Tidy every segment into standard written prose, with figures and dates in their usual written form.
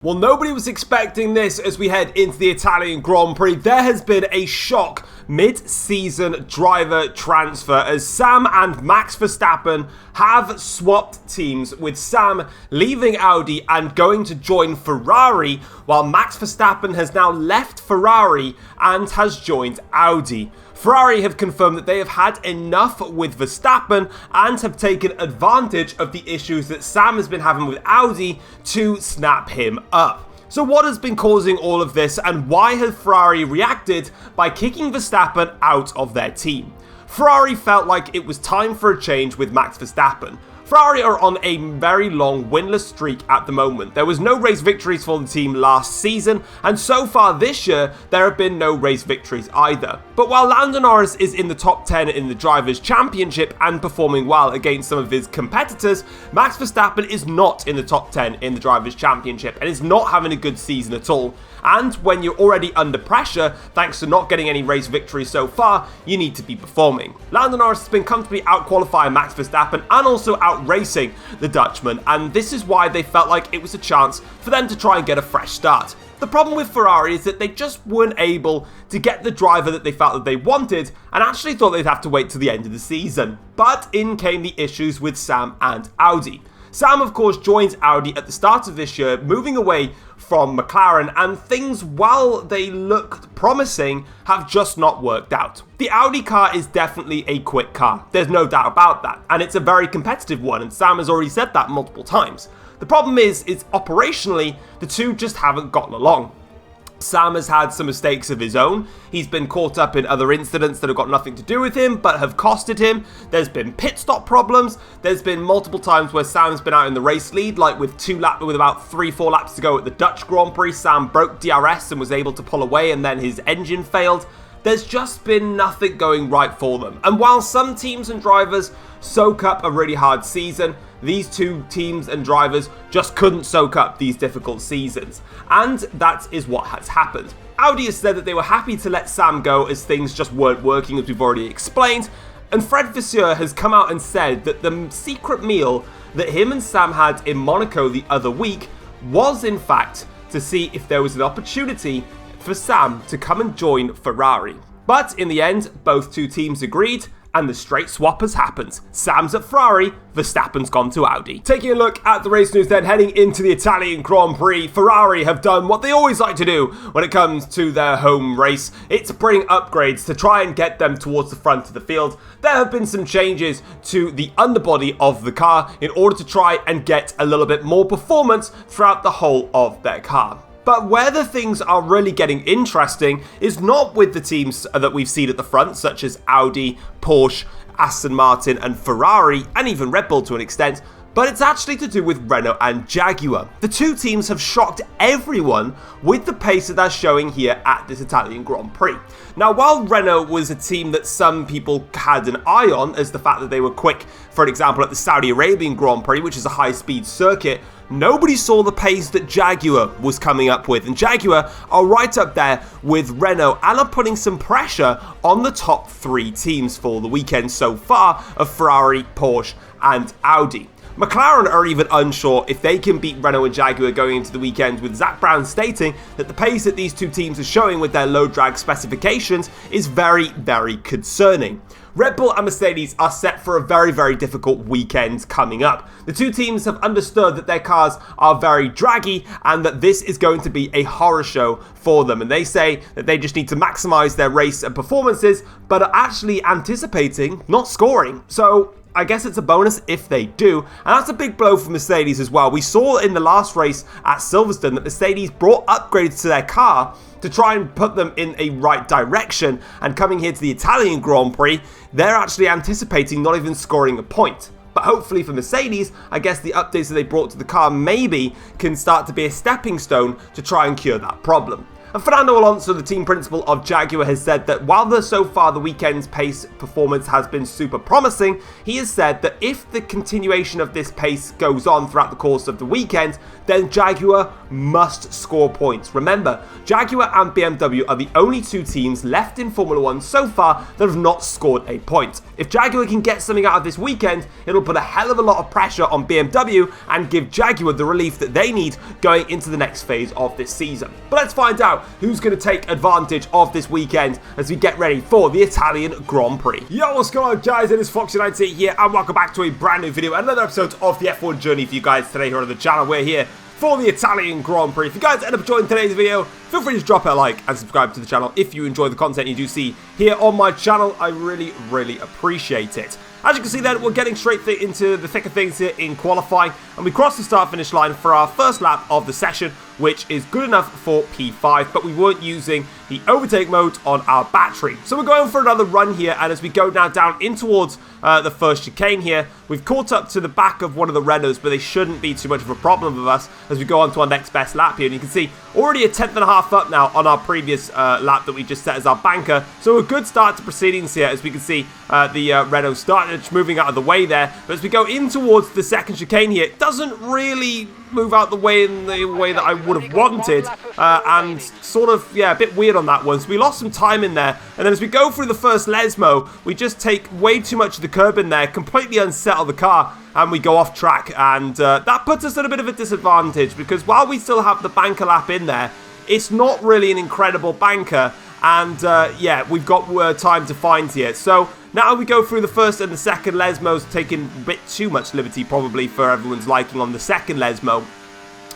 Well, nobody was expecting this as we head into the Italian Grand Prix. There has been a shock mid-season driver transfer as Sam and Max Verstappen have swapped teams, with Sam leaving Audi and going to join Ferrari, while Max Verstappen has now left Ferrari and has joined Audi. Ferrari have confirmed that they have had enough with Verstappen and have taken advantage of the issues that Sam has been having with Audi to snap him up. So what has been causing all of this, and why have Ferrari reacted by kicking Verstappen out of their team? Ferrari felt like it was time for a change with Max Verstappen. Ferrari are on a very long winless streak at the moment. There was no race victories for the team last season, and so far this year, there have been no race victories either. But while Lando Norris is in the top 10 in the Drivers' Championship and performing well against some of his competitors, Max Verstappen is not in the top 10 in the Drivers' Championship and is not having a good season at all. And when you're already under pressure, thanks to not getting any race victories so far, you need to be performing. Lando Norris has been comfortably out-qualifying Max Verstappen and also out-racing the Dutchman, and this is why they felt like it was a chance for them to try and get a fresh start. The problem with Ferrari is that they just weren't able to get the driver that they felt that they wanted, and actually thought they'd have to wait till the end of the season. But in came the issues with Sam and Audi. Sam, of course, joins Audi at the start of this year, moving away from McLaren, and things, while they looked promising, have just not worked out. The Audi car is definitely a quick car, there's no doubt about that, and it's a very competitive one, and Sam has already said that multiple times. The problem is operationally, the two just haven't gotten along. Sam has had some mistakes of his own. He's been caught up in other incidents that have got nothing to do with him, but have costed him. There's been pit stop problems. There's been multiple times where Sam's been out in the race lead, like with about 3-4 laps to go at the Dutch Grand Prix. Sam broke DRS and was able to pull away, and then his engine failed. There's just been nothing going right for them. And while some teams and drivers soak up a really hard season, these two teams and drivers just couldn't soak up these difficult seasons. And that is what has happened. Audi has said that they were happy to let Sam go as things just weren't working, as we've already explained. And Fred Vasseur has come out and said that the secret meal that him and Sam had in Monaco the other week was in fact to see if there was an opportunity for Sam to come and join Ferrari. But in the end, both two teams agreed, and the straight swap has happened. Sam's at Ferrari, Verstappen's gone to Audi. Taking a look at the race news then, heading into the Italian Grand Prix, Ferrari have done what they always like to do when it comes to their home race. It's bring upgrades to try and get them towards the front of the field. There have been some changes to the underbody of the car in order to try and get a little bit more performance throughout the whole of their car. But where the things are really getting interesting is not with the teams that we've seen at the front, such as Audi, Porsche, Aston Martin and Ferrari, and even Red Bull to an extent, but it's actually to do with Renault and Jaguar. The two teams have shocked everyone with the pace that they're showing here at this Italian Grand Prix. Now, while Renault was a team that some people had an eye on, as the fact that they were quick, for example, at the Saudi Arabian Grand Prix, which is a high-speed circuit, nobody saw the pace that Jaguar was coming up with, and Jaguar are right up there with Renault and are putting some pressure on the top three teams for the weekend so far of Ferrari, Porsche and Audi. McLaren are even unsure if they can beat Renault and Jaguar going into the weekend, with Zak Brown stating that the pace that these two teams are showing with their low drag specifications is very, very concerning. Red Bull and Mercedes are set for a very, very difficult weekend coming up. The two teams have understood that their cars are very draggy and that this is going to be a horror show for them. And they say that they just need to maximize their race and performances, but are actually anticipating not scoring. So I guess it's a bonus if they do, and that's a big blow for Mercedes as well. We saw in the last race at Silverstone that Mercedes brought upgrades to their car to try and put them in a right direction, and coming here to the Italian Grand Prix, they're actually anticipating not even scoring a point. But hopefully for Mercedes, I guess the updates that they brought to the car maybe can start to be a stepping stone to try and cure that problem. And Fernando Alonso, the team principal of Jaguar, has said that while so far the weekend's pace performance has been super promising, he has said that if the continuation of this pace goes on throughout the course of the weekend, then Jaguar must score points. Remember, Jaguar and BMW are the only two teams left in Formula 1 so far that have not scored a point. If Jaguar can get something out of this weekend, it'll put a hell of a lot of pressure on BMW and give Jaguar the relief that they need going into the next phase of this season. But let's find out who's going to take advantage of this weekend as we get ready for the Italian Grand Prix. Yo, what's going on, guys? It is Foxydude here, and welcome back to a brand new video, another episode of the F1 journey for you guys today here on the channel. We're here for the Italian Grand Prix. If you guys end up enjoying today's video, feel free to drop a like and subscribe to the channel if you enjoy the content you do see here on my channel. I really appreciate it. As you can see then, we're getting straight into the thick of things here in qualifying, and we crossed the start-finish line for our first lap of the session, which is good enough for P5, but we weren't using the overtake mode on our battery. So we're going for another run here, and as we go now down in towards the first chicane here, we've caught up to the back of one of the Renaults, but they shouldn't be too much of a problem with us as we go on to our next best lap here. And you can see already a 10.5 up now on our previous lap that we just set as our banker. So a good start to proceedings here, as we can see the Renault starting moving out of the way there. But as we go in towards the second chicane here, it doesn't really move out the way in the way that I would have wanted, and sort of, yeah, a bit weird on that one. So we lost some time in there, and then as we go through the first Lesmo, we just take way too much of the curb in there, completely unsettle the car, and we go off track, and that puts us at a bit of a disadvantage, because while we still have the banker lap in there, it's not really an incredible banker, and yeah, we've got time to find here. So now we go through the first and the second Lesmos, taking a bit too much liberty probably for everyone's liking on the second Lesmo.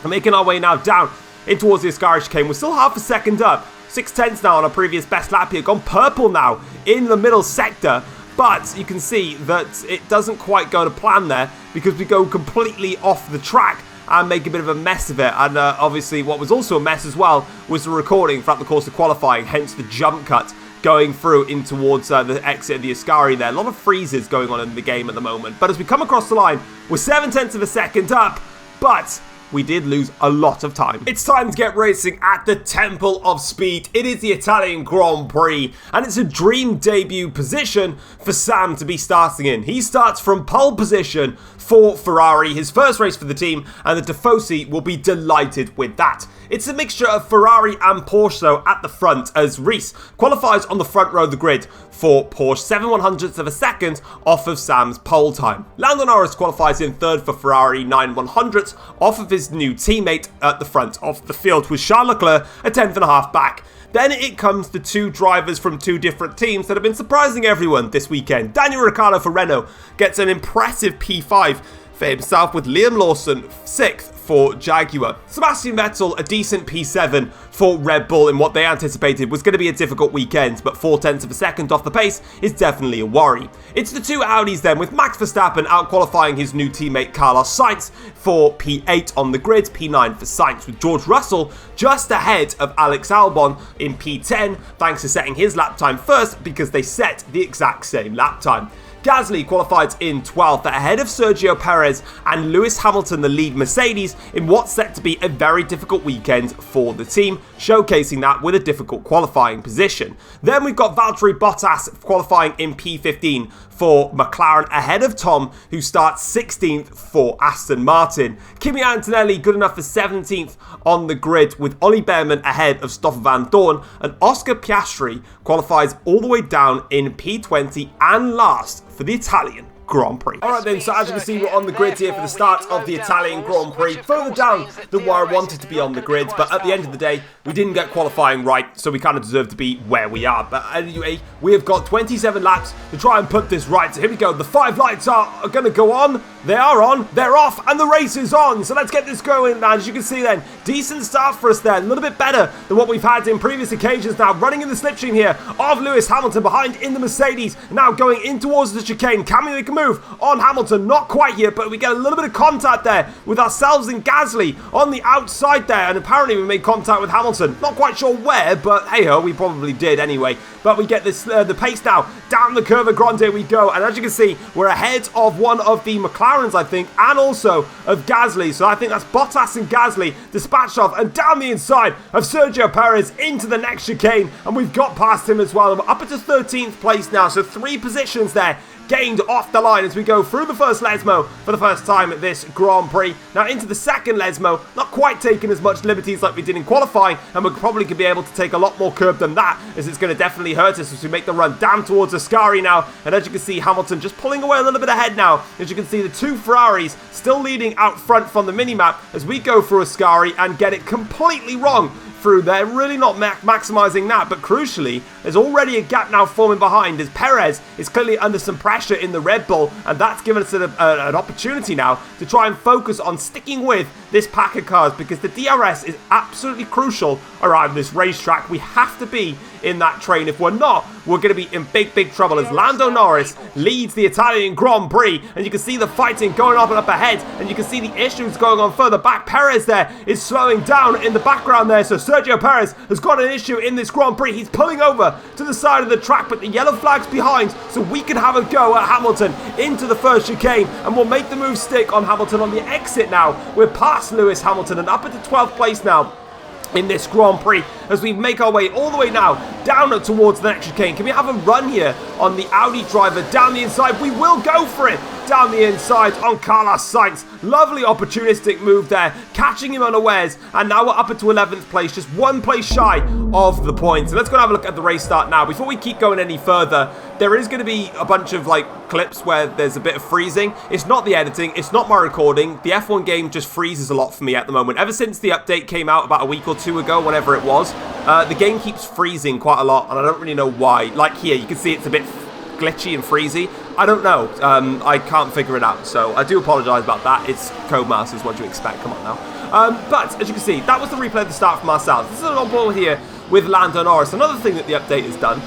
We're making our way now down in towards the Ascari chicane. We're still half a second up, 6/10 now on our previous best lap here, gone purple now in the middle sector. But you can see that it doesn't quite go to plan there, because we go completely off the track and make a bit of a mess of it. And obviously what was also a mess as well was the recording throughout the course of qualifying, hence the jump cut going through in towards the exit of the Ascari there. A lot of freezes going on in the game at the moment. But as we come across the line, we're 7/10 of a second up, but we did lose a lot of time. It's time to get racing at the Temple of Speed. It is the Italian Grand Prix, and it's a dream debut position for Sam to be starting in. He starts from pole position for Ferrari, his first race for the team, and the Tifosi will be delighted with that. It's a mixture of Ferrari and Porsche though at the front, as Reese qualifies on the front row of the grid for Porsche, 7/100ths of a second off of Sam's pole time. Lando Norris qualifies in third for Ferrari, 9/100ths off of his new teammate at the front of the field, with Charles Leclerc a 10.5 back. Then it comes to two drivers from two different teams that have been surprising everyone this weekend. Daniel Ricciardo for Renault gets an impressive P5 for himself, with Liam Lawson 6th for Jaguar. Sebastian Vettel a decent P7 for Red Bull in what they anticipated was going to be a difficult weekend, but 4/10 of a second off the pace is definitely a worry. It's the two Audis then, with Max Verstappen out-qualifying his new teammate Carlos Sainz for P8 on the grid, P9 for Sainz, with George Russell just ahead of Alex Albon in P10, thanks to setting his lap time first, because they set the exact same lap time. Gasly qualified in 12th ahead of Sergio Perez and Lewis Hamilton, the lead Mercedes, in what's set to be a very difficult weekend for the team, showcasing that with a difficult qualifying position. Then we've got Valtteri Bottas qualifying in P15 for McLaren ahead of Tom, who starts 16th for Aston Martin. Kimi Antonelli good enough for 17th on the grid, with Ollie Behrman ahead of Stoffel Van Dorn, and Oscar Piastri qualifies all the way down in P20 and last for the Italian Grand Prix. Alright then, so as you can see, we're on the grid here for the start of the Italian Grand Prix. Further down than where I wanted to be on the grid, but at the end of the day, we didn't get qualifying right, so we kind of deserve to be where we are. But anyway, we have got 27 laps to try and put this right. So here we go. The 5 lights are going to go on. They are on, they're off, and the race is on. So let's get this going. And as you can see then, decent start for us there. A little bit better than what we've had in previous occasions now. Running in the slipstream here of Lewis Hamilton behind in the Mercedes. Now going in towards the chicane. Can we make a move on Hamilton? Not quite yet, but we get a little bit of contact there with ourselves and Gasly on the outside there. And apparently we made contact with Hamilton. Not quite sure where, but hey ho, we probably did anyway. but we get this the pace now down the Curva Grande we go, and as you can see, we're ahead of one of the McLarens, I think, and also of Gasly. So I think that's Bottas and Gasly dispatched off and down the inside of Sergio Perez into the next chicane, and we've got past him as well. And we're up into 13th place now, so 3 positions there gained off the line as we go through the first Lesmo for the first time at this Grand Prix. Now into the second Lesmo, not quite taking as much liberties like we did in qualifying, and we're probably going to be able to take a lot more curb than that, as it's going to definitely hurt us as we make the run down towards Ascari now. And as you can see, Hamilton just pulling away a little bit ahead now. As you can see, the 2 Ferraris still leading out front from the minimap as we go through Ascari and get it completely wrong through there, really not maximising that, but crucially, there's already a gap now forming behind as Perez is clearly under some pressure in the Red Bull, and that's given us an opportunity now to try and focus on sticking with this pack of cars, because the DRS is absolutely crucial around this racetrack. We have to be in that train. If we're not, we're going to be in big trouble as Lando Norris leads the Italian Grand Prix, and you can see the fighting going up and up ahead, and you can see the issues going on further back. Perez there is slowing down in the background there, so Sergio Perez has got an issue in this Grand Prix. He's pulling over to the side of the track, but the yellow flag's behind, so we can have a go at Hamilton into the first chicane, and we'll make the move stick on Hamilton on the exit now. We're past Lewis Hamilton and up into 12th place now in this Grand Prix as we make our way all the way now down towards the next chicane. Can we have a run here on the Audi driver down the inside? We will go for it down the inside on Carlos Sainz. Lovely opportunistic move there, catching him unawares, and now we're up into 11th place, just 1 place shy of the points. So let's go and have a look at the race start now. Before we keep going any further, there is going to be a bunch of clips where there's a bit of freezing. It's not the editing, it's not my recording. The F1 game just freezes a lot for me at the moment. Ever since the update came out about a week or 2 ago, whenever it was, the game keeps freezing quite a lot, and I don't really know why. Like here, you can see it's a bit glitchy and freezy. I don't know. I can't figure it out, so I do apologise about that. It's Codemasters, what do you expect? Come on now. But as you can see, that was the replay of the start from ourselves. This is an on-ball here with Lando Norris. Another thing that the update has done,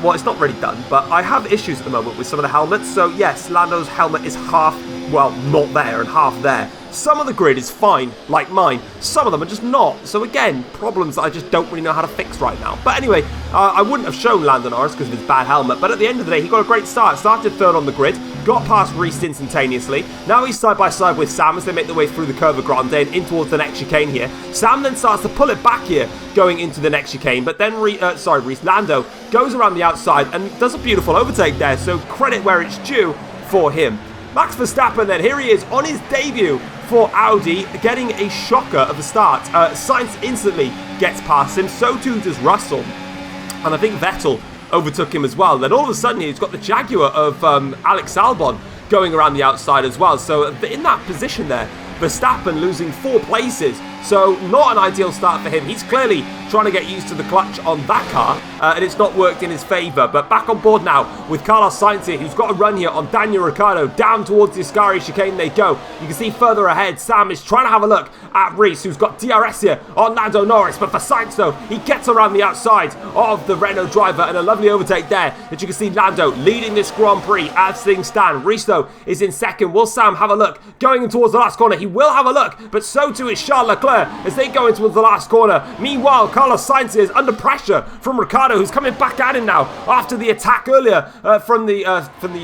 well, it's not really done, but I have issues at the moment with some of the helmets. So yes, Lando's helmet is half, well, not there and half there. Some of the grid is fine, like mine. Some of them are just not. So again, problems that I just don't really know how to fix right now. But anyway, I wouldn't have shown Lando Norris because of his bad helmet. But at the end of the day, he got a great start. Started 3rd on the grid, got past Reese instantaneously. Now he's side by side with Sam as they make their way through the Curva Grande and in towards the next chicane here. Sam then starts to pull it back here, going into the next chicane. But then Lando goes around the outside and does a beautiful overtake there. So credit where it's due for him. Max Verstappen then, here he is on his debut for Audi, getting a shocker at the start. Sainz instantly gets past him, so too does Russell. And I think Vettel overtook him as well. Then all of a sudden he's got the Jaguar of Alex Albon going around the outside as well. So in that position there, Verstappen losing 4 places. So not an ideal start for him. He's clearly trying to get used to the clutch on that car, and it's not worked in his favour. But back on board now with Carlos Sainz here, who's got a run here on Daniel Ricciardo. Down towards the Ascari chicane they go. You can see further ahead, Sam is trying to have a look at Reese, who's got DRS here on Lando Norris. But for Sainz, though, he gets around the outside of the Renault driver, and a lovely overtake there. As you can see, Lando leading this Grand Prix as things stand. Reese, though, is in second. Will Sam have a look? Going towards the last corner, he will have a look, but so too is Charles Leclerc as they go into the last corner. Meanwhile, Carlos Sainz is under pressure from Ricciardo, who's coming back at him now after the attack earlier from the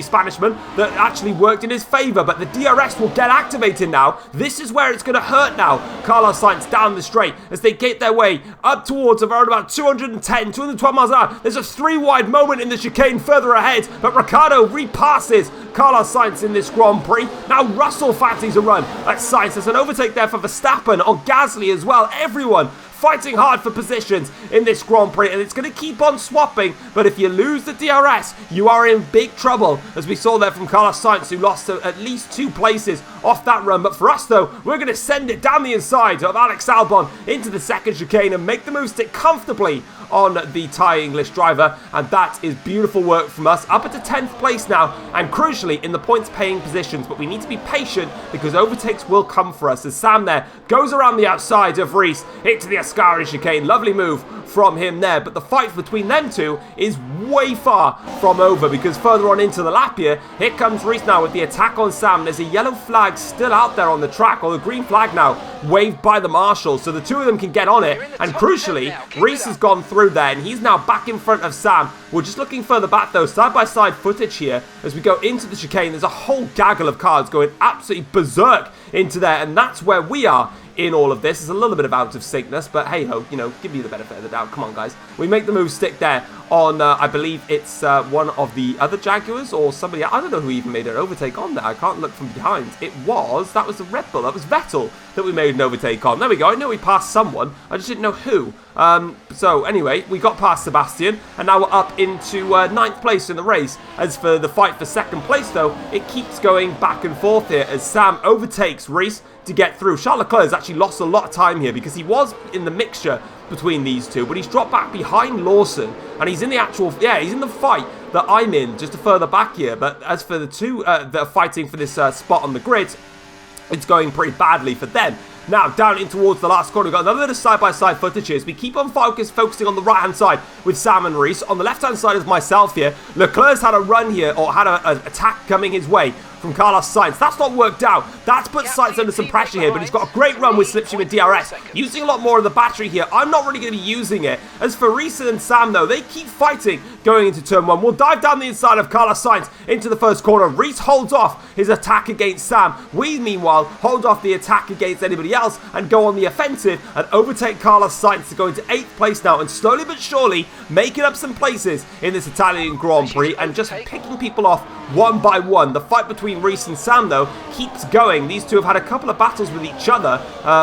Spanishman that actually worked in his favour. But the DRS will get activated now. This is where it's going to hurt now. Carlos Sainz down the straight as they get their way up towards around about 210, 212 miles an hour. There's a 3-wide moment in the chicane further ahead, but Ricciardo repasses Carlos Sainz in this Grand Prix. Now Russell fancies a run at Sainz. There's an overtake there for Verstappen on Gasly as well. Everyone fighting hard for positions in this Grand Prix, and it's going to keep on swapping. But if you lose the DRS, you are in big trouble, as we saw there from Carlos Sainz, who lost at least 2 places off that run. But for us, though, we're going to send it down the inside of Alex Albon into the second chicane and make the move stick comfortably on the Thai English driver, and that is beautiful work from us. Up at the 10th place now, and crucially in the points paying positions, but we need to be patient because overtakes will come for us as Sam there goes around the outside of Reese into the Ascari chicane. Lovely move from him there, but the fight between them two is way far from over because further on into the lap here comes Reese now with the attack on Sam. There's a yellow flag still out there on the track, or the green flag now waved by the marshals, so the two of them can get on it, and crucially Reese has gone through through there, and he's now back in front of Sam. We're just looking further back, though. Side-by-side footage here as we go into the chicane. There's a whole gaggle of cars going absolutely berserk into there, and that's where we are in all of this. There's a little bit of out of syncness, but hey-ho, you know, give you the benefit of the doubt. Come on, guys. We make the move stick there on, I believe it's one of the other Jaguars or somebody. I don't know who even made an overtake on there. I can't look from behind. That was the Red Bull. That was Vettel that we made an overtake on. There we go. I know we passed someone. I just didn't know who. So anyway, we got past Sebastian, and now we're up into 9th place in the race. As for the fight for 2nd place, though, it keeps going back and forth here as Sam overtakes Reese to get through. Charles Leclerc has actually lost a lot of time here because he was in the mixture between these two, but he's dropped back behind Lawson, and he's in the actual, he's in the fight that I'm in, just further back here. But as for the two that are fighting for this spot on the grid, it's going pretty badly for them. Now, down in towards the last corner, we've got another bit of side-by-side footage here. We keep on focusing on the right-hand side with Sam and Reese. On the left-hand side is myself here. Leclerc's had a run here, or had an attack coming his way from Carlos Sainz. That's not worked out. That's put Sainz under some pressure here, but he's got a great run with Slipstream and DRS, using a lot more of the battery here. I'm not really going to be using it. As for Reese and Sam, though, they keep fighting going into turn 1. We'll dive down the inside of Carlos Sainz into the first corner. Reese holds off his attack against Sam. We, meanwhile, hold off the attack against anybody else and go on the offensive and overtake Carlos Sainz to go into 8th place now, and slowly but surely making up some places in this Italian Grand Prix and just picking people off one by one. The fight between Reese and Sam, though, keeps going. These two have had a couple of battles with each other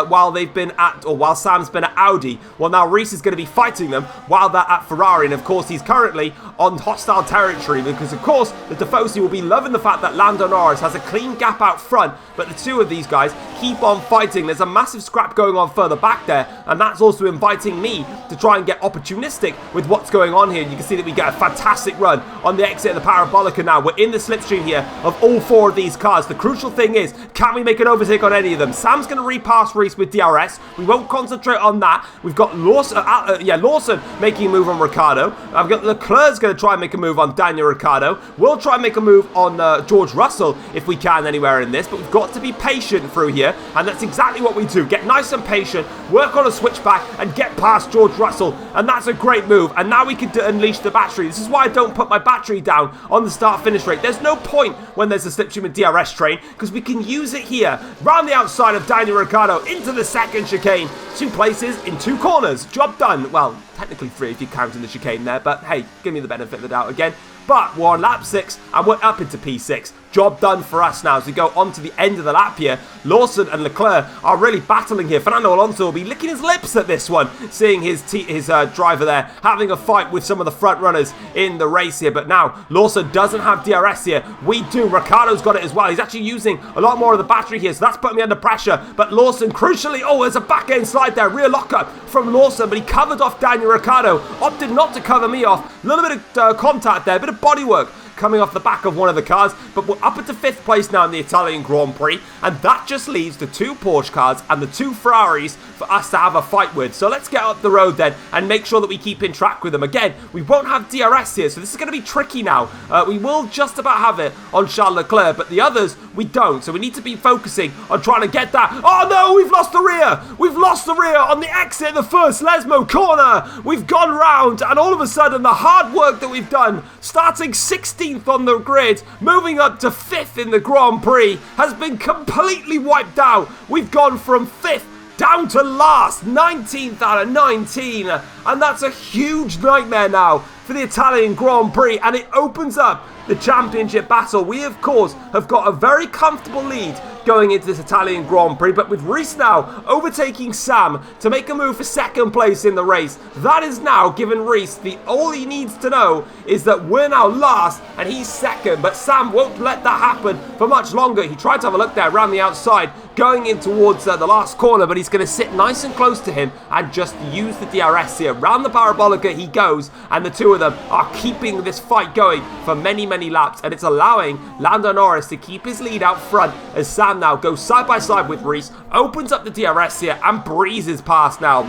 while Sam's been at Audi. Well, now Reese is going to be fighting them while they're at Ferrari, and of course he's currently on hostile territory because, of course, the Tifosi will be loving the fact that Lando Norris has a clean gap out front, but the two of these guys keep on fighting. There's a massive scrap going on further back there, and that's also inviting me to try and get opportunistic with what's going on here. You can see that we get a fantastic run on the exit of the Parabolica now. We're in the slipstream here of all 4 of these cars. The crucial thing is, can we make an overtake on any of them? Sam's going to repass Reese with DRS. We won't concentrate on that. We've got Lawson making a move on Ricciardo. I've got Leclerc's going to try and make a move on Daniel Ricciardo. We'll try and make a move on George Russell if we can anywhere in this, but we've got to be patient through here, and that's exactly what we do. Get nice and patient, work on a switchback, and get past George Russell, and that's a great move. And now we can unleash the battery. This is why I don't put my battery down on the start-finish rate. There's no point when there's a slipstream and DRS train, because we can use it here, round the outside of Daniel Ricciardo into the second chicane. 2 places in 2 corners. Job done. Well, technically 3 if you're counting the chicane there, but hey, give me the benefit of the doubt again. But we're on lap 6 and we're up into P6. Job done for us now as we go on to the end of the lap here. Lawson and Leclerc are really battling here. Fernando Alonso will be licking his lips at this one, seeing his driver there having a fight with some of the front runners in the race here. But now Lawson doesn't have DRS here. We do. Ricciardo's got it as well. He's actually using a lot more of the battery here, so that's putting me under pressure. But Lawson, crucially, there's a back end slide there. Rear lockup from Lawson, but he covered off Daniel Ricciardo. Opted not to cover me off. A little bit of contact there, a bit of bodywork coming off the back of one of the cars, but we're up into 5th place now in the Italian Grand Prix, and that just leaves the 2 Porsche cars and the 2 Ferraris for us to have a fight with. So let's get up the road then and make sure that we keep in track with them. Again, we won't have DRS here, so this is going to be tricky now. We will just about have it on Charles Leclerc, but the others we don't, so we need to be focusing on trying to get that. Oh no, we've lost the rear! We've lost the rear on the exit of the first Lesmo corner! We've gone round, and all of a sudden the hard work that we've done, starting 16th on the grid, moving up to 5th in the Grand Prix, has been completely wiped out. We've gone from 5th down to last, 19th out of 19, and that's a huge nightmare now for the Italian Grand Prix, and it opens up the championship battle. We, of course, have got a very comfortable lead going into this Italian Grand Prix, but with Reese now overtaking Sam to make a move for 2nd place in the race, that is now given Reese all he needs to know is that we're now last and he's 2nd, but Sam won't let that happen for much longer. He tried to have a look there around the outside going in towards the last corner, but he's going to sit nice and close to him and just use the DRS here. Round the Parabolica he goes, and the 2 of them are keeping this fight going for many, many laps, and it's allowing Lando Norris to keep his lead out front as Sam now goes side by side with Reese, opens up the DRS here and breezes past now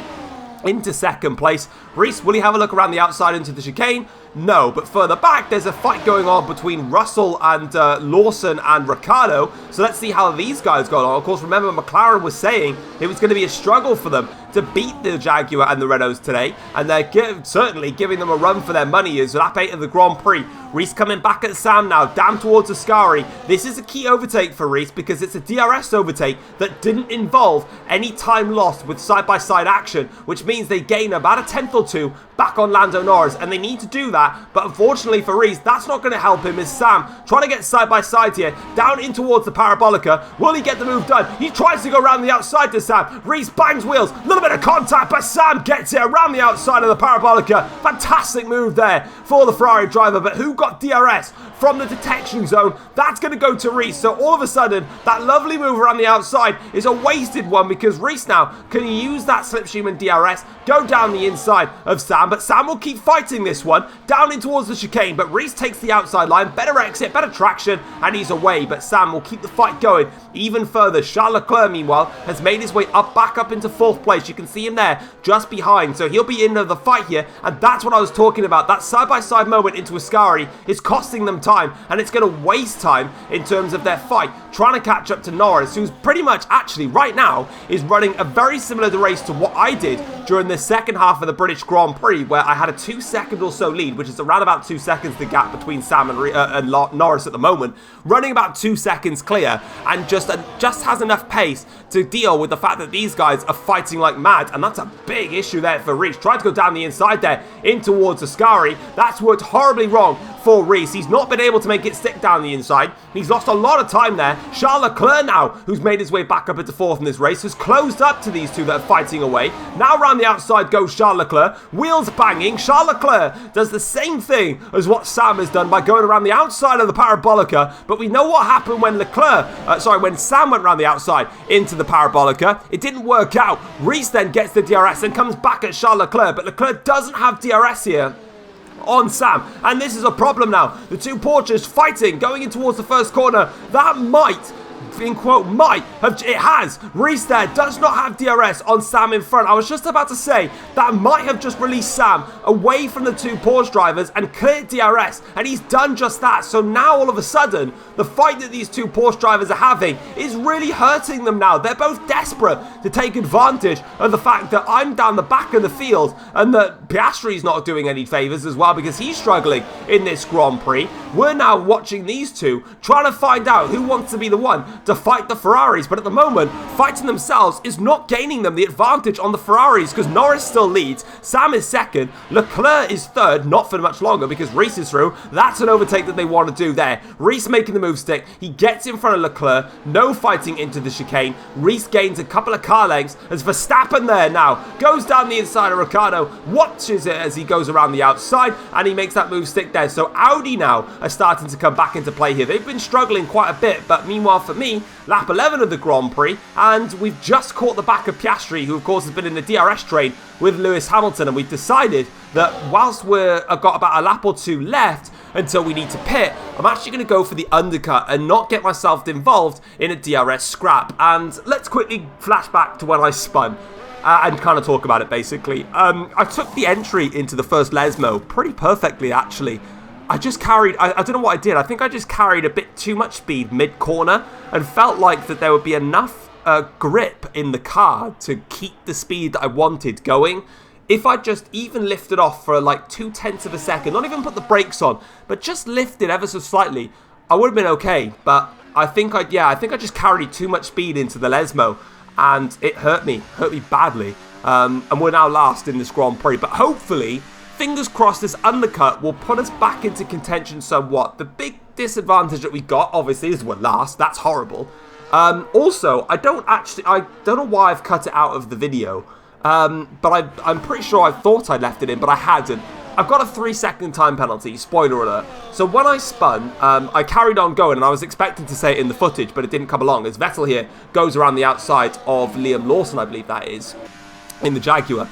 into 2nd place. Reese, will he have a look around the outside into the chicane? No, but further back, there's a fight going on between Russell and Lawson and Ricciardo. So let's see how these guys got on. Of course, remember McLaren was saying it was going to be a struggle for them to beat the Jaguar and the Renaults today, and they're certainly giving them a run for their money as lap 8 of the Grand Prix. Reese coming back at Sam now, down towards Ascari. This is a key overtake for Reese because it's a DRS overtake that didn't involve any time lost with side-by-side action, which means they gain about a tenth or two back on Lando Norris, and they need to do that, but unfortunately for Reese, that's not going to help him as Sam trying to get side-by-side here, down in towards the Parabolica. Will he get the move done? He tries to go around the outside to Sam. Reese bangs wheels, a little bit of contact, but Sam gets it around the outside of the Parabolica. Fantastic move there for the Ferrari driver, but who got DRS from the detection zone? That's going to go to Reese. So all of a sudden, that lovely move around the outside is a wasted one because Reese now can use that slipstream and DRS, go down the inside of Sam, but Sam will keep fighting this one down in towards the chicane, but Reese takes the outside line, better exit, better traction, and he's away, but Sam will keep the fight going even further. Charles Leclerc, meanwhile, has made his way back up into 4th place. You can see him there just behind, so he'll be in the fight here, and that's what I was talking about. That side-by-side moment into Ascari is costing them time, and it's going to waste time in terms of their fight, trying to catch up to Norris, who's pretty much actually right now is running a very similar race to what I did during the second half of the British Grand Prix, where I had a 2-second or so lead, which is around about 2 seconds the gap between Sam and Norris at the moment, running about 2 seconds clear, and just has enough pace to deal with the fact that these guys are fighting like mad, and that's a big issue there for Reese. Tried to go down the inside there in towards Ascari. That's worked horribly wrong for Reese. He's not been able to make it stick down the inside. He's lost a lot of time there. Charles Leclerc now, who's made his way back up into 4th in this race, has closed up to these two that are fighting away. Now around the outside goes Charles Leclerc. Wheels banging. Charles Leclerc does the same thing as what Sam has done by going around the outside of the Parabolica, but we know what happened when when Sam went around the outside into the Parabolica. It didn't work out. Reese then gets the DRS and comes back at Charles Leclerc, but Leclerc doesn't have DRS here on Sam, and this is a problem now. The two Porsches fighting, going in towards the first corner. That might, in quote, it has. Reese there does not have DRS on Sam in front. I was just about to say that might have just released Sam away from the two Porsche drivers and cleared DRS, and he's done just that. So now all of a sudden, the fight that these two Porsche drivers are having is really hurting them now. They're both desperate to take advantage of the fact that I'm down the back of the field and that Piastri's not doing any favours as well because he's struggling in this Grand Prix. We're now watching these two trying to find out who wants to be the one to fight the Ferraris, but at the moment, fighting themselves is not gaining them the advantage on the Ferraris because Norris still leads, Sam is 2nd, Leclerc is 3rd, not for much longer because Reese is through. That's an overtake that they want to do there. Reese making the move stick, he gets in front of Leclerc, no fighting into the chicane. Reese gains a couple of car lengths as Verstappen there now goes down the inside of Ricciardo, watches it as he goes around the outside, and he makes that move stick there. So Audi now are starting to come back into play here. They've been struggling quite a bit, but meanwhile for me, lap 11 of the Grand Prix, and we've just caught the back of Piastri, who of course has been in the DRS train with Lewis Hamilton, and we've decided that whilst I've got about a lap or two left until we need to pit, I'm actually going to go for the undercut and not get myself involved in a DRS scrap. And let's quickly flash back to when I spun and kind of talk about it basically. I took the entry into the first Lesmo pretty perfectly actually. I just carried, I don't know what I did, I think I just carried a bit too much speed mid-corner and felt like that there would be enough grip in the car to keep the speed that I wanted going. If I just even lifted off for like 0.2 of a second, not even put the brakes on, but just lifted ever so slightly, I would have been okay. But I think I just carried too much speed into the Lesmo, and it hurt me badly. And we're now last in this Grand Prix, but hopefully, fingers crossed, this undercut will put us back into contention somewhat. The big disadvantage that we got, obviously, is we're last. That's horrible. Also, I don't know why I've cut it out of the video. But I'm pretty sure I thought I left it in, but I hadn't. I've got a 3-second time penalty, spoiler alert. So when I spun, I carried on going, and I was expecting to say it in the footage, but it didn't come along, as Vettel here goes around the outside of Liam Lawson, I believe that is, in the Jaguar.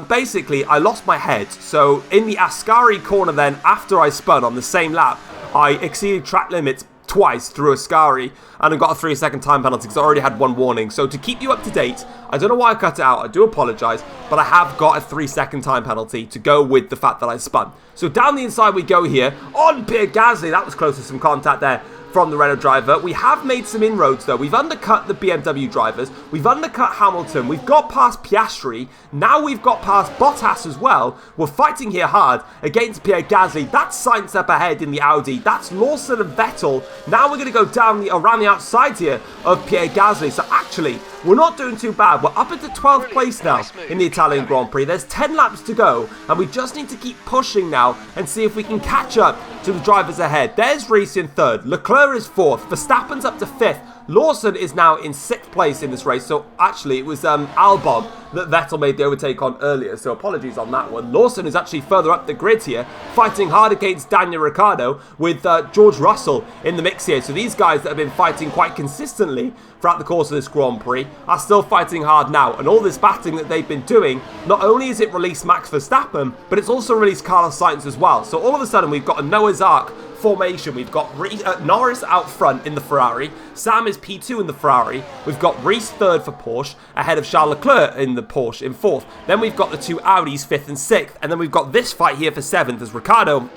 Basically, I lost my head, so in the Ascari corner then, after I spun on the same lap, I exceeded track limits twice through Ascari, and I got a 3-second time penalty because I already had one warning. So to keep you up to date, I don't know why I cut it out. I do apologise, but I have got a 3-second time penalty to go with the fact that I spun. So down the inside we go here on Pierre Gasly. That was close to some contact there from the Renault driver. We have made some inroads though. We've undercut the BMW drivers. We've undercut Hamilton. We've got past Piastri. Now we've got past Bottas as well. We're fighting here hard against Pierre Gasly. That's Sainz up ahead in the Audi. That's Lawson and Vettel. Now we're going to go down around the outside here of Pierre Gasly. So actually, we're not doing too bad. We're up into 12th place now in the Italian Grand Prix. There's 10 laps to go, and we just need to keep pushing now and see if we can catch up to the drivers ahead. There's Reese in 3rd. Leclerc is 4th. Verstappen's up to 5th. Lawson is now in 6th place in this race. So actually, it was Albon that Vettel made the overtake on earlier. So apologies on that one. Lawson is actually further up the grid here, fighting hard against Daniel Ricciardo with George Russell in the mix here. So these guys that have been fighting quite consistently throughout the course of this Grand Prix are still fighting hard now. And all this battling that they've been doing, not only has it released Max Verstappen, but it's also released Carlos Sainz as well. So all of a sudden, we've got a Noah's Ark formation. We've got Norris out front in the Ferrari. Sam is P2 in the Ferrari. We've got Reese 3rd for Porsche, ahead of Charles Leclerc in the Porsche in 4th. Then we've got the two Audis 5th and 6th. And then we've got this fight here for 7th as Ricciardo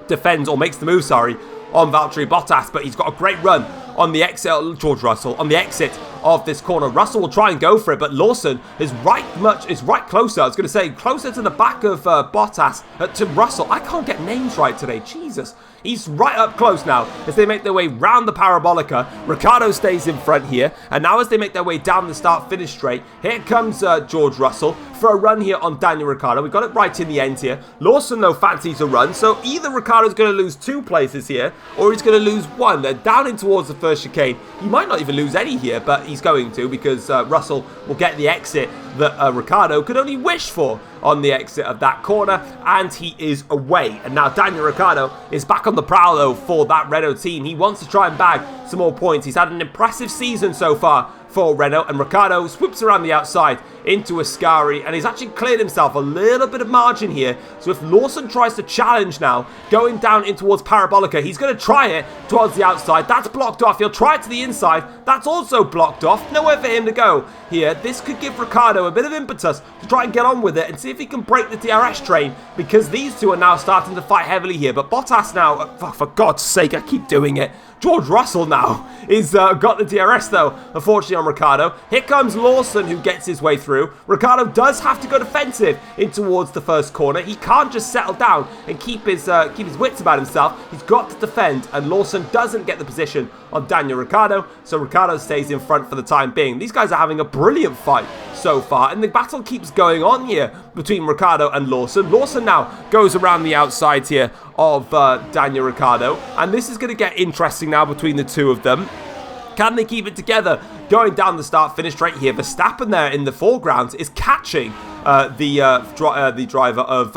defends, or makes the move, sorry, on Valtteri Bottas. But he's got a great run on the exit, George Russell, on the exit of this corner. Russell will try and go for it, but Lawson is right closer. I was going to say closer to the back of Bottas to Russell. I can't get names right today. Jesus. He's right up close now as they make their way round the Parabolica. Ricciardo stays in front here. And now as they make their way down the start-finish straight, here comes George Russell for a run here on Daniel Ricciardo. We got it right in the end here. Lawson, though, fancies a run. So either Ricciardo's going to lose 2 places here, or he's going to lose 1. They're down in towards the first chicane. He might not even lose any here, but he's going to, because Russell will get the exit that Ricciardo could only wish for on the exit of that corner, and he is away. And now Daniel Ricciardo is back on the prowl though for that Renault team. He wants to try and bag some more points. He's had an impressive season so far for Renault, and Ricciardo swoops around the outside into Ascari, and he's actually cleared himself a little bit of margin here. So if Lawson tries to challenge now, going down in towards Parabolica, he's going to try it towards the outside. That's blocked off. He'll try it to the inside. That's also blocked off. Nowhere for him to go here. This could give Ricciardo a bit of impetus to try and get on with it and see if he can break the DRS train, because these two are now starting to fight heavily here. But Bottas now, for God's sake, I keep doing it. George Russell now is got the DRS though, unfortunately on Ricciardo. Here comes Lawson, who gets his way through. Ricciardo does have to go defensive in towards the first corner. He can't just settle down and keep his wits about himself. He's got to defend, and Lawson doesn't get the position on Daniel Ricciardo, so Ricciardo stays in front for the time being. These guys are having a brilliant fight so far, and the battle keeps going on here between Ricciardo and Lawson. Lawson now goes around the outside here of Daniel Ricciardo, and this is going to get interesting now between the two of them. Can they keep it together? Going down the start-finish straight here, Verstappen there in the foreground is catching the driver of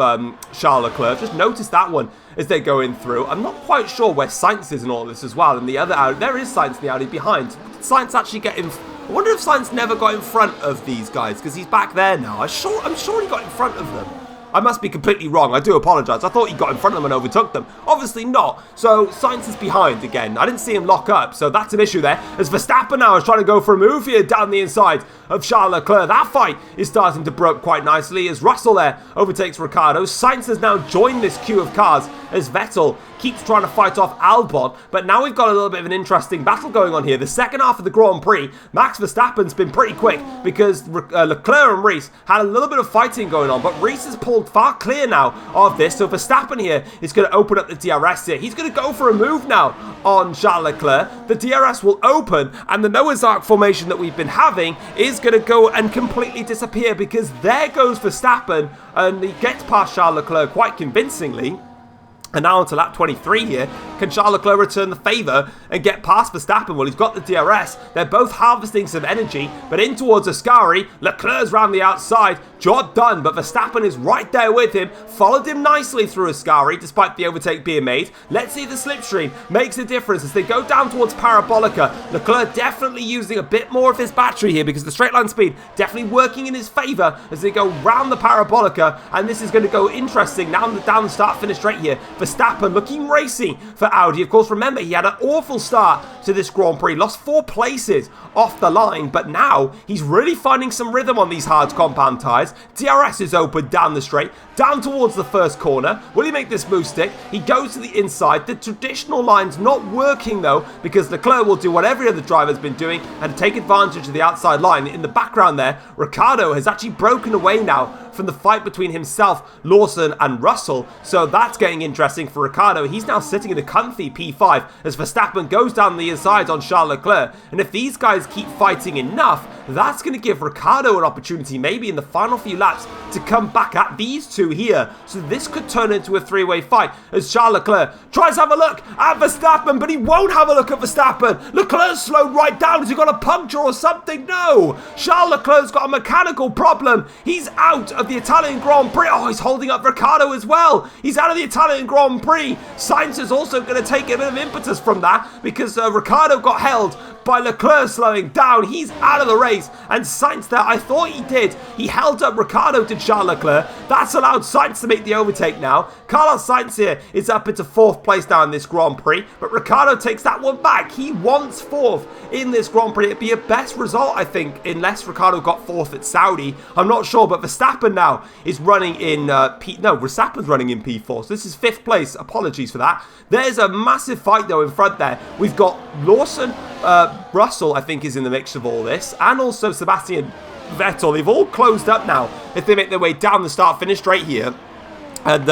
Charles Leclerc. Just notice that one as they're going through. I'm not quite sure where Sainz is in all this as well. And the other Audi, there is Sainz in the Audi behind. Did Sainz actually get in? I wonder if Sainz never got in front of these guys, because he's back there now. I'm sure he got in front of them. I must be completely wrong. I do apologise. I thought he got in front of them and overtook them. Obviously not. So Sainz is behind again. I didn't see him lock up. So that's an issue there. As Verstappen now is trying to go for a move here down the inside of Charles Leclerc. That fight is starting to broke quite nicely as Russell there overtakes Ricciardo. Sainz has now joined this queue of cars as Vettel keeps trying to fight off Albon. But now we've got a little bit of an interesting battle going on here. The second half of the Grand Prix, Max Verstappen's been pretty quick because Leclerc and Reese had a little bit of fighting going on. But Reese has pulled far clear now of this. So Verstappen here is going to open up the DRS here. He's going to go for a move now on Charles Leclerc. The DRS will open, and the Noah's Ark formation that we've been having is going to go and completely disappear, because there goes Verstappen, and he gets past Charles Leclerc quite convincingly. And now onto lap 23 here. Can Charles Leclerc return the favour and get past Verstappen? Well, he's got the DRS. They're both harvesting some energy, but in towards Ascari. Leclerc's round the outside. Job done, but Verstappen is right there with him. Followed him nicely through Ascari, despite the overtake being made. Let's see if the slipstream makes a difference as they go down towards Parabolica. Leclerc definitely using a bit more of his battery here, because the straight line speed definitely working in his favour as they go round the Parabolica. And this is going to go interesting now down the start finish straight here. Verstappen looking racy for Audi. Of course, remember, he had an awful start to this Grand Prix, lost 4 places off the line, but now he's really finding some rhythm on these hard compound tyres. DRS is open down the straight, down towards the first corner. Will he make this move stick? He goes to the inside. The traditional line's not working though, because Leclerc will do what every other driver's been doing and take advantage of the outside line. In the background there, Ricciardo has actually broken away now from the fight between himself, Lawson and Russell, so that's getting interesting for Ricciardo. He's now sitting in a comfy P5 as Verstappen goes down the inside on Charles Leclerc, and if these guys keep fighting enough, that's going to give Ricciardo an opportunity maybe in the final few laps to come back at these two here. So this could turn into a 3-way fight as Charles Leclerc tries to have a look at Verstappen, but he won't have a look at Verstappen. Leclerc's slowed right down. Has he got a puncture or something? No. Charles Leclerc's got a mechanical problem. He's out of the Italian Grand Prix. Oh, he's holding up Ricciardo as well. He's out of the Italian Grand Prix. Sainz is also going to take a bit of impetus from that because Ricciardo got held by Leclerc slowing down. He's out of the race, and Sainz there, I thought he did. He held up Ricciardo to Charles Leclerc. That's allowed Sainz to make the overtake now. Carlos Sainz here is up into 4th place now in this Grand Prix, but Ricciardo takes that one back. He wants 4th in this Grand Prix. It'd be a best result, I think, unless Ricciardo got 4th at Saudi. I'm not sure, but Verstappen now is running in Verstappen's running in P4, so this is 5th place. Apologies for that. There's a massive fight though in front there. We've got Lawson, Russell, I think, is in the mix of all this, and also Sebastian Vettel. They've all closed up now if they make their way down the start-finish straight here. And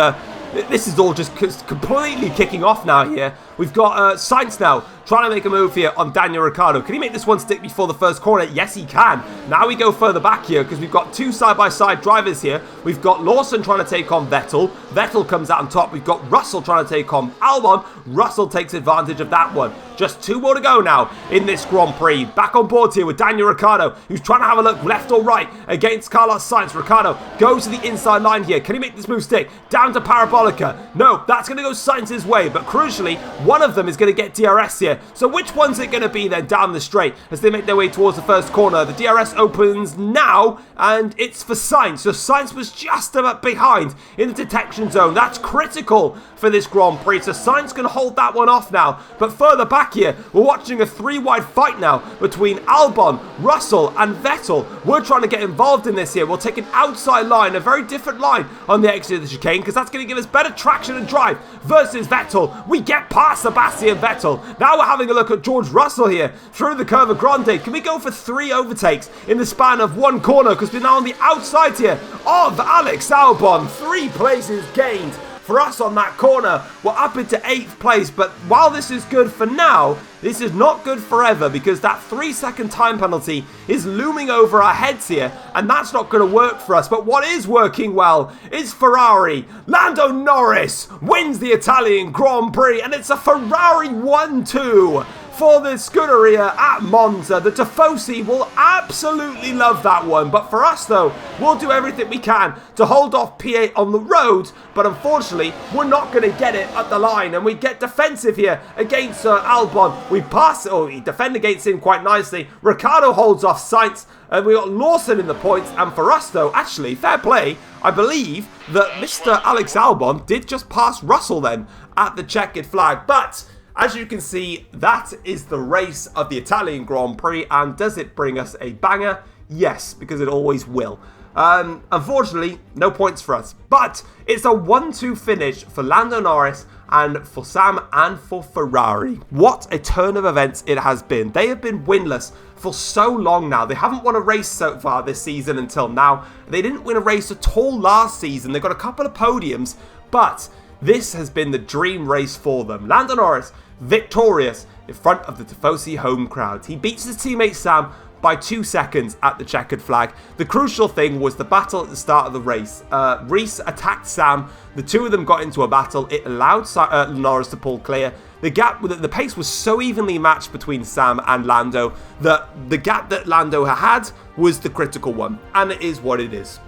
this is all just completely kicking off now here. We've got Sainz now trying to make a move here on Daniel Ricciardo. Can he make this one stick before the first corner? Yes, he can. Now we go further back here because we've got 2 side-by-side drivers here. We've got Lawson trying to take on Vettel. Vettel comes out on top. We've got Russell trying to take on Albon. Russell takes advantage of that one. Just 2 more to go now in this Grand Prix. Back on board here with Daniel Ricciardo, who's trying to have a look left or right against Carlos Sainz. Ricciardo goes to the inside line here. Can he make this move stick? Down to Parabolica. No, that's going to go Sainz's way, but crucially, one of them is going to get DRS here. So which one's it going to be then down the straight as they make their way towards the first corner? The DRS opens now, and it's for Sainz. So Sainz was just about behind in the detection zone. That's critical for this Grand Prix. So Sainz can hold that one off now. But further back here, we're watching a 3-wide fight now between Albon, Russell, and Vettel. We're trying to get involved in this here. We'll take an outside line, a very different line on the exit of the chicane, because that's going to give us better traction and drive versus Vettel. We get past Sebastian Vettel. Now we're having a look at George Russell here through the Curva Grande. Can we go for 3 overtakes in the span of 1 corner? Because we're now on the outside here of Alex Albon. 3 places gained for us on that corner. We're up into 8th place, but while this is good for now, this is not good forever, because that 3-second time penalty is looming over our heads here, and that's not going to work for us. But what is working well is Ferrari. Lando Norris wins the Italian Grand Prix, and it's a Ferrari 1-2 for the Scuderia at Monza. The Tifosi will absolutely love that one, but for us though, we'll do everything we can to hold off P8 on the road, but unfortunately, we're not going to get it at the line, and we get defensive here against Albon. We pass, we defend against him quite nicely. Ricciardo holds off Sainz, and we got Lawson in the points, and for us though, actually, fair play, I believe that Mr. Alex Albon did just pass Russell then at the checkered flag, but as you can see, that is the race of the Italian Grand Prix, and does it bring us a banger? Yes, because it always will. Unfortunately, no points for us, but it's a 1-2 finish for Lando Norris and for Sam and for Ferrari. What a turn of events it has been. They have been winless for so long now. They haven't won a race so far this season until now. They didn't win a race at all last season. They got a couple of podiums, but this has been the dream race for them. Lando Norris victorious in front of the Tifosi home crowd. He beats his teammate Sam by 2 seconds at the checkered flag. The crucial thing was the battle at the start of the race. Reese attacked Sam. The two of them got into a battle. It allowed Norris to pull clear. The pace was so evenly matched between Sam and Lando that the gap that Lando had was the critical one, and it is what it is.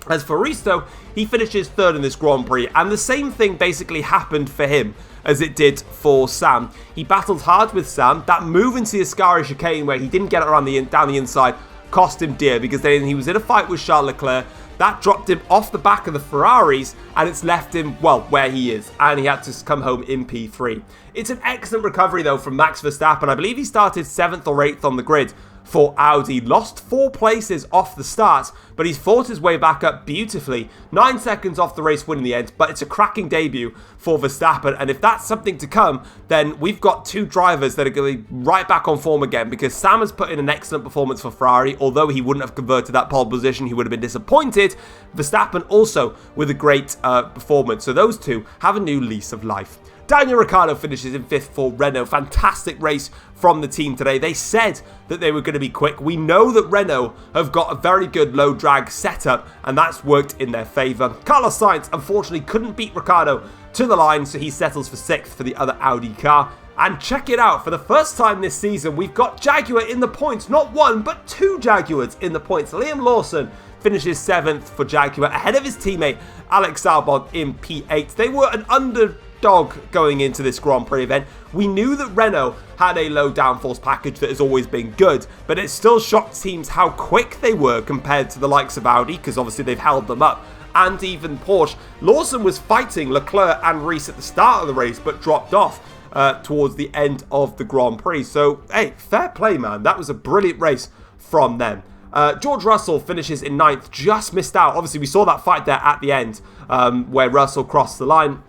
As for Reese though, he finishes 3rd in this Grand Prix, and the same thing basically happened for him as it did for Sam. He battled hard with Sam. That move into the Ascari chicane where he didn't get it around down the inside cost him dear, because then he was in a fight with Charles Leclerc. That dropped him off the back of the Ferraris, and it's left him, well, where he is, and he had to come home in P3. It's an excellent recovery, though, from Max Verstappen. I believe he started 7th or 8th on the grid for Audi, lost 4 places off the start, but he's fought his way back up beautifully. 9 seconds off the race win in the end, but it's a cracking debut for Verstappen, and if that's something to come, then we've got 2 drivers that are going to be right back on form again, because Sam has put in an excellent performance for Ferrari. Although he wouldn't have converted that pole position, he would have been disappointed. Verstappen also with a great performance, so those 2 have a new lease of life. Daniel Ricciardo finishes in 5th for Renault. Fantastic race from the team today. They said that they were going to be quick. We know that Renault have got a very good low drag setup, and that's worked in their favour. Carlos Sainz unfortunately couldn't beat Ricciardo to the line, so he settles for 6th for the other Audi car. And check it out, for the first time this season, we've got Jaguar in the points. Not 1, but 2 Jaguars in the points. Liam Lawson finishes 7th for Jaguar, ahead of his teammate Alex Albon in P8. They were an underdog going into this Grand Prix event. We knew that Renault had a low downforce package that has always been good, but it still shocked teams how quick they were compared to the likes of Audi, because obviously they've held them up, and even Porsche. Lawson was fighting Leclerc and Rees at the start of the race, but dropped off towards the end of the Grand Prix. So, hey, fair play, man. That was a brilliant race from them. George Russell finishes in 9th, just missed out. Obviously, we saw that fight there at the end where Russell crossed the line.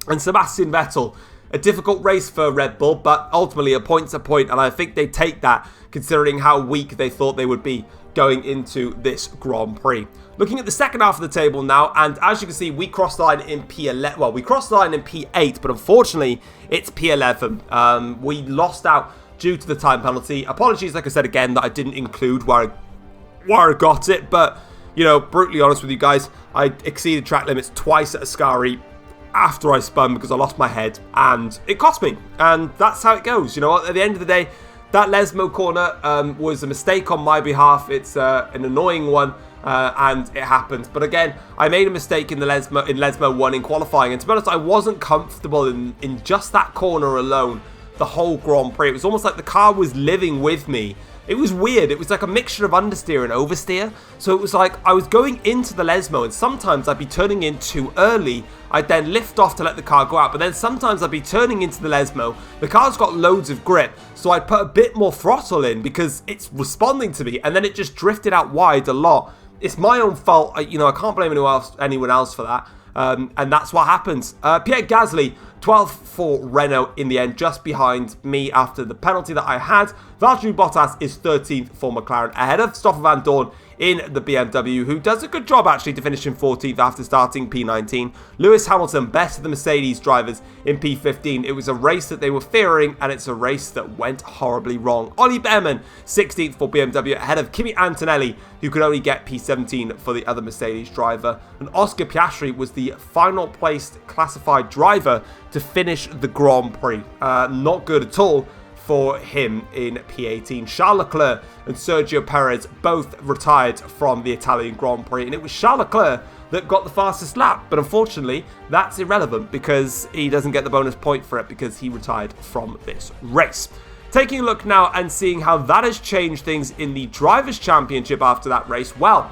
And Sebastian Vettel, a difficult race for Red Bull, but ultimately a point's a point, and I think they take that considering how weak they thought they would be going into this Grand Prix. Looking at the second half of the table now, and as you can see, we crossed the line in P11. Well, we crossed the line in P8, but unfortunately, it's P11. We lost out due to the time penalty. Apologies, like I said again, that I didn't include where I got it, but, you know, brutally honest with you guys, I exceeded track limits twice at Ascari after I spun because I lost my head, and it cost me, and that's how it goes. You know, at the end of the day, that Lesmo corner was a mistake on my behalf. It's an annoying one, and it happened. But again, I made a mistake in Lesmo 1 in qualifying, and to be honest, I wasn't comfortable in just that corner alone the whole Grand Prix. It was almost like the car was living with me. It was weird. It was like a mixture of understeer and oversteer. So it was like I was going into the Lesmo, and sometimes I'd be turning in too early. I'd then lift off to let the car go out, but then sometimes I'd be turning into the Lesmo. The car's got loads of grip, so I'd put a bit more throttle in because it's responding to me, and then it just drifted out wide a lot. It's my own fault. I can't blame anyone else for that. And that's what happens. Pierre Gasly, 12th for Renault in the end, just behind me after the penalty that I had. Valtteri Bottas is 13th for McLaren, ahead of Stoffel Van Dorn in the BMW, who does a good job actually to finish in 14th after starting P19. Lewis Hamilton, best of the Mercedes drivers, in P15. It was a race that they were fearing, and it's a race that went horribly wrong. Ollie Behrman, 16th for BMW, ahead of Kimi Antonelli, who could only get P17 for the other Mercedes driver. And Oscar Piastri was the final placed classified driver to finish the Grand Prix. Not good at all for him in P18. Charles Leclerc and Sergio Perez both retired from the Italian Grand Prix, and it was Charles Leclerc that got the fastest lap, but unfortunately that's irrelevant because he doesn't get the bonus point for it because he retired from this race. Taking a look now and seeing how that has changed things in the Drivers' Championship after that race, well,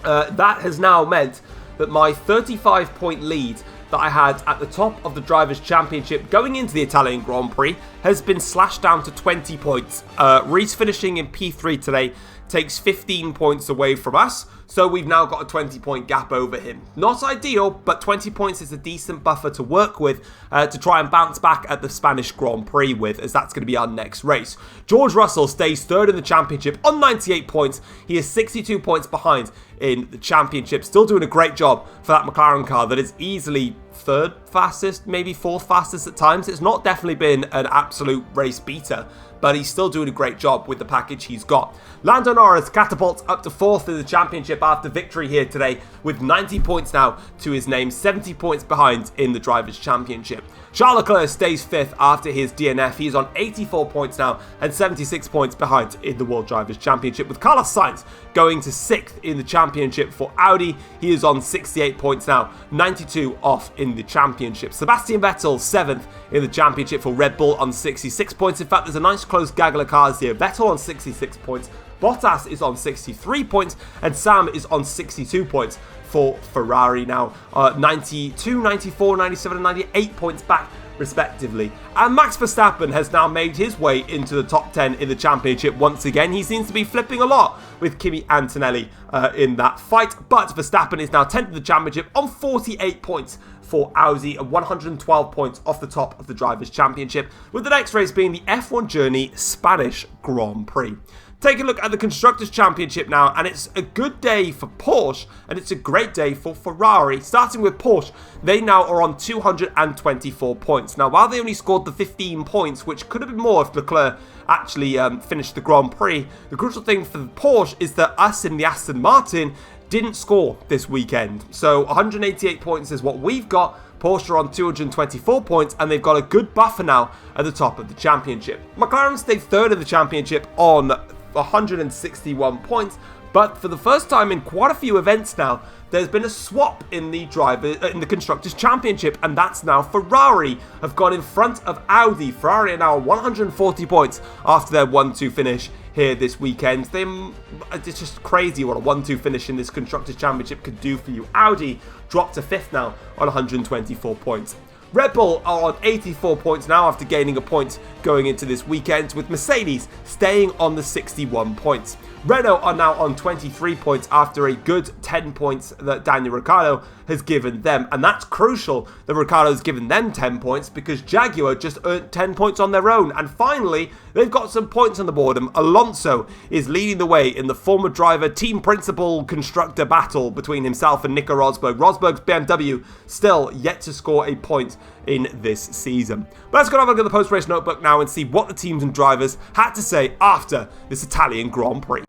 that has now meant that my 35-point lead that I had at the top of the Drivers' Championship going into the Italian Grand Prix has been slashed down to 20 points. Rees finishing in P3 today takes 15 points away from us, so we've now got a 20-point gap over him. Not ideal, but 20 points is a decent buffer to work with to try and bounce back at the Spanish Grand Prix with, as that's going to be our next race. George Russell stays third in the championship on 98 points. He is 62 points behind in the championship. Still doing a great job for that McLaren car that is easily third fastest, maybe fourth fastest at times. It's not definitely been an absolute race beater, but he's still doing a great job with the package he's got. Lando Norris catapults up to 4th in the championship after victory here today with 90 points now to his name, 70 points behind in the Drivers' Championship. Charles Leclerc stays 5th after his DNF. He is on 84 points now and 76 points behind in the World Drivers' Championship, with Carlos Sainz going to 6th in the championship for Audi. He is on 68 points now, 92 off in the championship. Sebastian Vettel 7th in the championship for Red Bull on 66 points. In fact, there's a nice close gaggle of cars here. Vettel on 66 points, Bottas is on 63 points, and Sam is on 62 points for Ferrari now. 92, 94, 97, and 98 points back, respectively. And Max Verstappen has now made his way into the top 10 in the championship once again. He seems to be flipping a lot with Kimi Antonelli in that fight, but Verstappen is now 10th of the championship on 48 points for Audi, and 112 points off the top of the Drivers' Championship, with the next race being the F1 Journey Spanish Grand Prix. Take a look at the Constructors' Championship now, and it's a good day for Porsche, and it's a great day for Ferrari. Starting with Porsche, they now are on 224 points. Now, while they only scored the 15 points, which could have been more if Leclerc actually finished the Grand Prix, the crucial thing for Porsche is that us in the Aston Martin didn't score this weekend. So 188 points is what we've got. Porsche are on 224 points, and they've got a good buffer now at the top of the championship. McLaren stayed third in the championship on 161 points, but for the first time in quite a few events now, there's been a swap in the Constructors' Championship, and that's now Ferrari have gone in front of Audi. Ferrari are now 140 points after their 1-2 finish here this weekend. It's just crazy what a 1-2 finish in this Constructors' Championship could do for you. Audi dropped to 5th now on 124 points. Red Bull are on 84 points now after gaining a point going into this weekend, with Mercedes staying on the 61 points. Renault are now on 23 points after a good 10 points that Daniel Ricciardo has given them. And that's crucial that Ricciardo has given them 10 points, because Jaguar just earned 10 points on their own. And finally, they've got some points on the board. And Alonso is leading the way in the former driver team principal constructor battle between himself and Nico Rosberg. Rosberg's BMW still yet to score a point in this season. But let's go have a look at the post-race notebook now and see what the teams and drivers had to say after this Italian Grand Prix.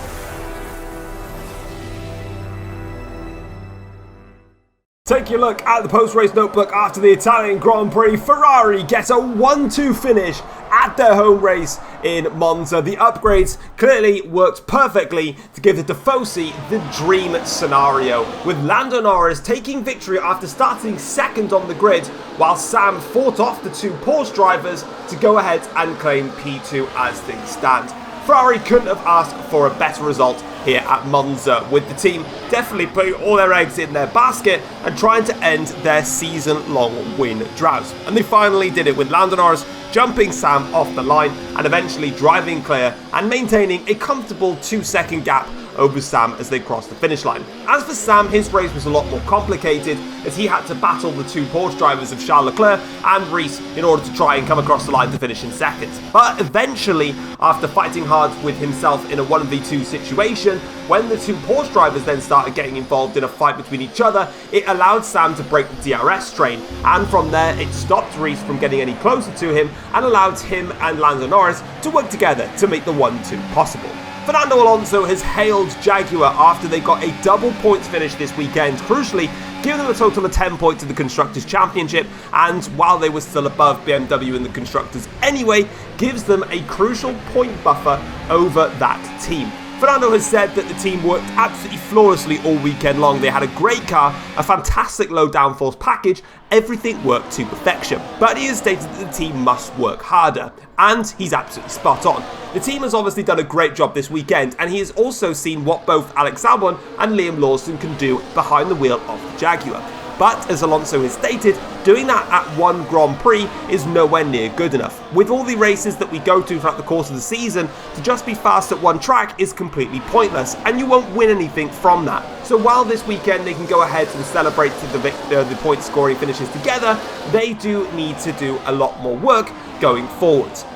Take a look at the post-race notebook after the Italian Grand Prix. Ferrari gets a 1-2 finish at their home race in Monza. The upgrades clearly worked perfectly to give the Tifosi the dream scenario, with Lando Norris taking victory after starting second on the grid, while Sam fought off the two Porsche drivers to go ahead and claim P2 as things stand. Ferrari couldn't have asked for a better result here at Monza, with the team definitely putting all their eggs in their basket and trying to end their season-long win drought. And they finally did it, with Lando Norris jumping Sam off the line and eventually driving clear and maintaining a comfortable 2-second gap over Sam as they crossed the finish line. As for Sam, his race was a lot more complicated, as he had to battle the two Porsche drivers of Charles Leclerc and Rees in order to try and come across the line to finish in second. But eventually, after fighting hard with himself in a 1v2 situation, when the two Porsche drivers then started getting involved in a fight between each other, it allowed Sam to break the DRS train, and from there it stopped Rees from getting any closer to him and allowed him and Lando Norris to work together to make the 1-2 possible. Fernando Alonso has hailed Jaguar after they got a double points finish this weekend, crucially giving them a total of 10 points in the Constructors' Championship, and while they were still above BMW in the Constructors anyway, gives them a crucial point buffer over that team. Fernando has said that the team worked absolutely flawlessly all weekend long. They had a great car, a fantastic low downforce package, everything worked to perfection. But he has stated that the team must work harder, and he's absolutely spot on. The team has obviously done a great job this weekend, and he has also seen what both Alex Albon and Liam Lawson can do behind the wheel of the Jaguar. But as Alonso has stated, doing that at one Grand Prix is nowhere near good enough. With all the races that we go to throughout the course of the season, to just be fast at one track is completely pointless, and you won't win anything from that. So while this weekend they can go ahead and celebrate the point scoring finishes together, they do need to do a lot more work going forwards.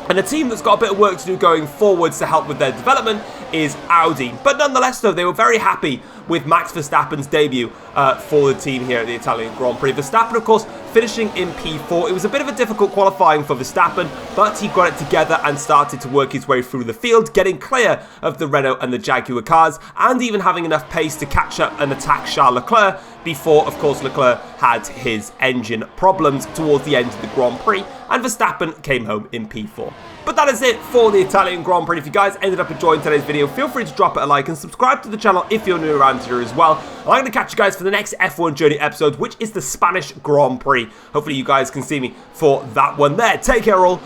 And a team that's got a bit of work to do going forwards to help with their development is Audi. But nonetheless, though, they were very happy with Max Verstappen's debut for the team here at the Italian Grand Prix. Verstappen, of course, finishing in P4. It was a bit of a difficult qualifying for Verstappen, but he got it together and started to work his way through the field, getting clear of the Renault and the Jaguar cars, and even having enough pace to catch up and attack Charles Leclerc before, of course, Leclerc had his engine problems towards the end of the Grand Prix, and Verstappen came home in P4. But that is it for the Italian Grand Prix. If you guys ended up enjoying today's video, feel free to drop it a like and subscribe to the channel if you're new around here as well. And I'm going to catch you guys for the next F1 Journey episode, which is the Spanish Grand Prix. Hopefully you guys can see me for that one there. Take care all,